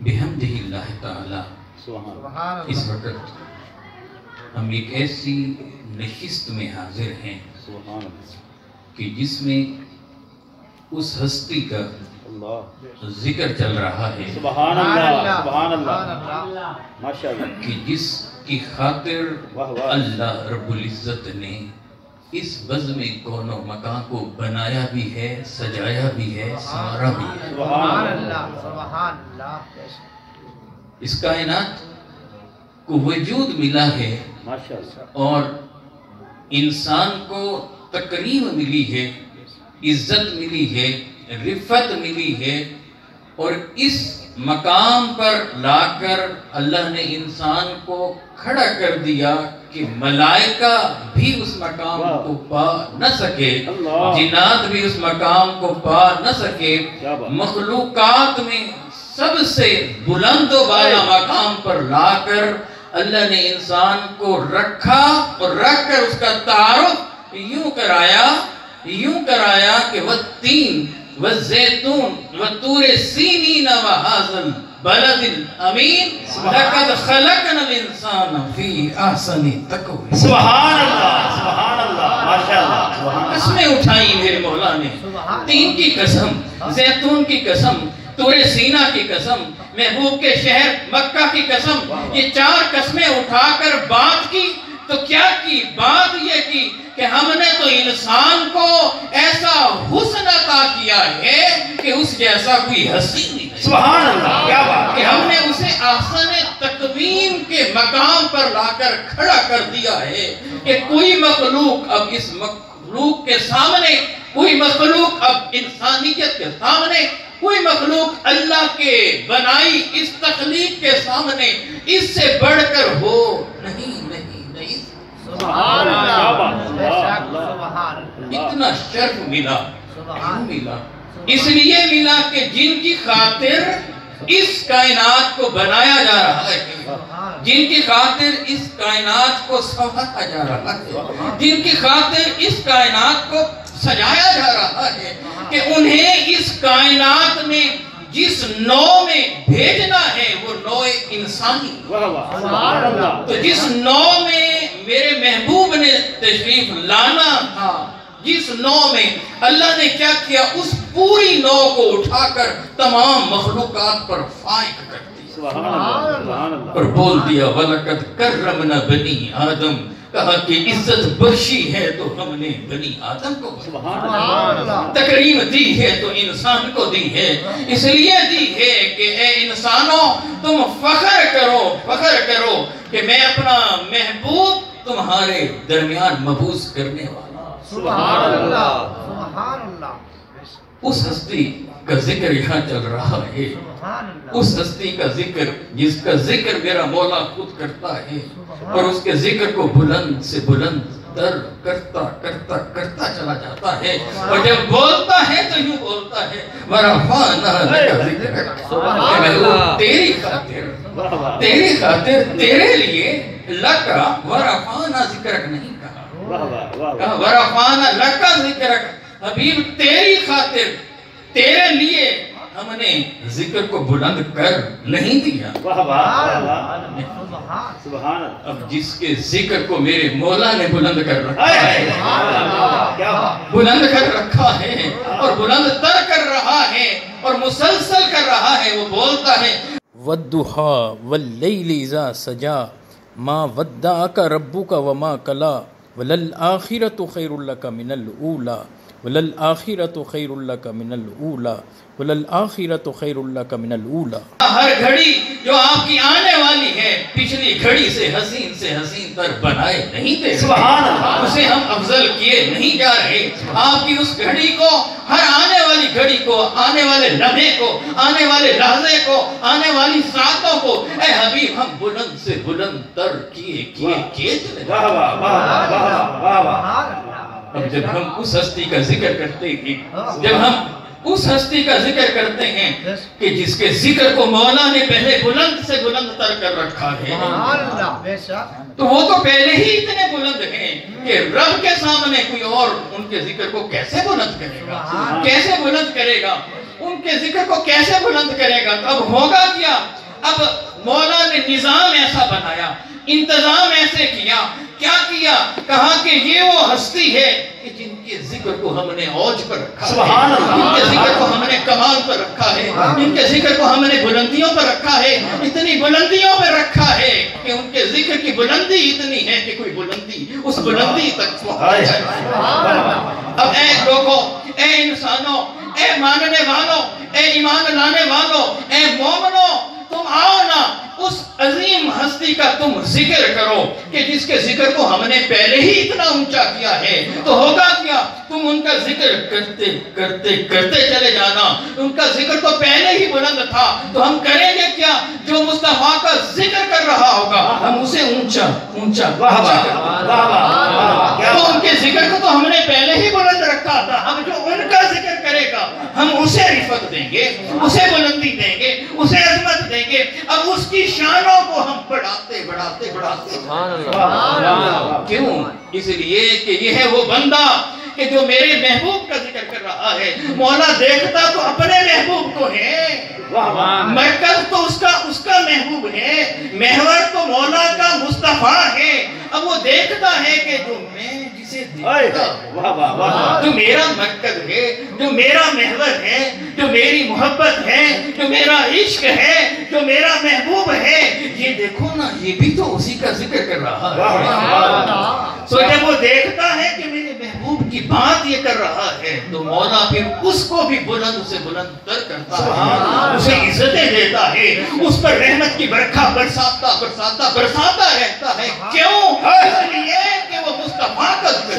بحمدہ اللہ تعالی اس وقت ہم ایک ایسی نشست میں حاضر ہیں کہ جس میں اس ہستی کا ذکر چل رہا ہے سبحان اللہ سبحان اللہ ماشاءاللہ کہ جس کی خاطر اللہ رب العزت نے اس بزم کون و مکان کو بنایا بھی ہے، سجایا بھی ہے، سنوارا بھی ہے۔ سبحان اللہ سبحان اللہ اس کائنات کو وجود ملا ہے ماشاءاللہ اور انسان کو تکریم ملی ہے، عزت ملی ہے، رفت ملی ہے، اور اس مقام پر لا کر اللہ نے انسان کو کھڑا کر دیا کہ ملائکہ بھی اس مقام کو پا نہ سکے، جنات بھی اس مقام کو پا نہ سکے، مخلوقات میں سب سے بلند و بالا مقام پر لا کر اللہ نے انسان کو رکھا اور رکھ کر اس کا تعارف یوں کرایا کہ والتین والزیتون والطور سینین وہذا البلد الامین لقد خلقنا الانسان فی احسن تقویم۔ سبحان اللہ ماشاءاللہ قسمیں اٹھائیں میرے مولا نے، تین کی قسم، زیتون کی قسم، طور سینا کی قسم، محبوب کے شہر مکہ کی قسم، یہ چار قسمیں اٹھا کر بات کی تو کیا کی؟ بات یہ کی کہ ہم نے تو انسان کو ایسا حسن عطا کیا ہے کہ اس جیسا کوئی ہستی نہیں۔ سبحان اللہ کیا بات کہ ہم نے اسے احسن تقویم کے مقام پر لا کر کھڑا کر دیا ہے کہ کوئی مخلوق اب اس مخلوق کے سامنے، کوئی مخلوق اب انسانیت کے سامنے، کوئی مخلوق اللہ کے بنائی اس تخلیق کے سامنے اس سے بڑھ کر ہو نہیں۔ سبحان اللہ اتنا شرف ملا، کیوں ملا؟ اس لیے ملا کہ جن کی خاطر اس کائنات کو بنایا جا رہا ہے، جن کی خاطر اس کائنات کو سنوارا جا رہا ہے، جن کی خاطر اس کائنات کو سجایا جا رہا ہے، کہ انہیں اس کائنات میں جس نو میں بھیجنا ہے وہ نوع انسانی، تو جس نو میں میرے محبوب نے تشریف لانا تھا، جس نو میں اللہ نے کیا کیا، اس پوری نو کو اٹھا کر تمام مخلوقات پر فائق کر دیا اور بول دیا وَلَقَدْ كَرَّمْنَا بَنِي آدم، کہا کہ عزت بخشی ہے تو ہم نے بنی آدم کو تکریم دی ہے تو انسان کو دی ہے، اس لیے دی ہے کہ اے انسانوں تم فخر کرو کہ میں اپنا محبوب تمہارے درمیان مبعوث کرنے والا۔ سبحان اللہ اس ہستی کا ذکر یہاں چل رہا ہے، اس ہستی کا ذکر جس کا ذکر میرا مولا خود کرتا ہے اور اس کے ذکر کو بلند سے بلند تر کرتا چلا جاتا ہے، اور جب بولتا ہے تو یوں بولتا ہے وَرَفَعْنَا لَكَ ذِكْرَكَ، تیری خاطر تیرے لیے لَكَ وَرَفَعْنَا ذِكْرَكَ نہیں کہا، وَرَفَعْنَا لَكَ ذِكْرَكَ، حبیب تیری خاطر تیرے لیے ہم نے ذکر کو بلند کر نہیں دیا۔ اب جس کے ذکر کو میرے مولا نے بلند کر رکھا ہے، بلند کر رکھا ہے اور بلند تر کر رہا ہے اور مسلسل کر رہا ہے، وہ بولتا ہے وَالضُّحَىٰ وَاللَّيْلِ إِذَا سَجَىٰ مَا وَدَّعَكَ رَبُّكَ وَمَا قَلَىٰ وَلَلْآخِرَةُ خَيْرٌ لَكَ مِنَ الْأُولَىٰ وَلَلْآخِرَةُ خَيْرٌ لَكَ مِنَ الْأُولَىٰ وَلَلْآخِرَةُ خَيْرٌ لَكَ مِنَ الْأُولَىٰ۔ ہر گھڑی جو آپ کی آنے والی ہے پچھلی گھڑی سے حسین تر بنائے نہیں تھے، اسے ہم افضل کیے نہیں جا رہے۔ آپ کی اس گھڑی کو، ہر آنے والی گھڑی کو، آنے والے لمحے کو، آنے والے لحظے کو، آنے والی ساعتوں کو اے حبیب ہم بلند سے بلند تر کیے چلے۔ اب جب ہم اس ہستی کا ذکر کرتے ہیں، جب ہم اس ہستی کا ذکر کرتے ہیں کہ جس کے ذکر کو مولا نے پہلے بلند سے بلند تر کر رکھا ہے، تو وہ تو پہلے ہی اتنے بلند ہیں کہ رب کے سامنے کوئی اور ان کے ذکر کو کیسے بلند کرے گا، کیسے بلند کرے گا؟ ان کے ذکر کو کیسے بلند کرے گا؟ اب ہوگا کیا؟ اب مولا نے نظام ایسا بنایا، انتظام ایسے کیا، کیا کیا؟ کہا کہ یہ وہ ہستی ہے کہ جن کے ذکر کو ہم نے اوج پر رکھا ہے، جن کے ذکر کو ہم نے کمال پر رکھا ہے، جن کے ذکر کو ہم نے بلندیوں پر رکھا ہے، اتنی بلندیوں پر رکھا ہے کہ ان کے ذکر کی بلندی اتنی ہے کہ کوئی بلندی اس بلندی تک پہنچ جائے۔ اب اے لوگوں، اے انسانوں، اے ماننے والوں، اے ایمان لانے والوں، اے مومنوں، تم آؤ نا اس عظیم ہستی کا تم ذکر کرو کہ جس کے ذکر کو ہم نے پہلے ہی اتنا اونچا کیا ہے۔ تو ہوگا کیا؟ تم ان کا ذکر کرتے کرتے کرتے چلے جانا، ان کا ذکر تو پہلے ہی بلند تھا، تو ہم کریں گے کیا؟ جو مصطفیٰ کا ذکر کر رہا ہوگا ہم اسے اونچا اونچا اونچا تو ان کے ذکر کو تو ہم نے پہلے ہی بلند رکھا تھا، اب جو ان کا ذکر کرے گا ہم اسے رفعت دیں گے، اسے بلندی دیں گے، اسے عظمت دیں گے۔ اب اس کی شانوں کو ہم بڑھاتے بڑھاتے بڑھاتے کیوں؟ اس لیے کہ یہ ہے وہ بندہ کہ جو میرے محبوب کا ذکر کر رہا ہے۔ مولا دیکھتا تو اپنے محبوب کو ہے، مرکز تو اس کا محبوب ہے، محور تو مولا کا مصطفیٰ ہے۔ اب وہ دیکھتا ہے کہ جو میں جسے دیکھتا، جو میرا مرکز ہے، جو میرا محور ہے، جو میری محبت ہے، جو میرا عشق ہے، جو میرا محبوب ہے، یہ دیکھو نا، یہ بھی تو اسی کا ذکر کر رہا ہے۔ سو جب وہ دیکھتا ہے کہ میرے محبوب کی بات یہ کر رہا ہے تو مولا پھر اس کو بھی بلند سے بلند تر کرتا ہے، اسے عزتیں دیتا ہے، اس پر رحمت کی برکھا برساتا برساتا برساتا رہتا ہے۔ کیوں؟ اس لیے کہ وہ مصطفیٰ کا ذکر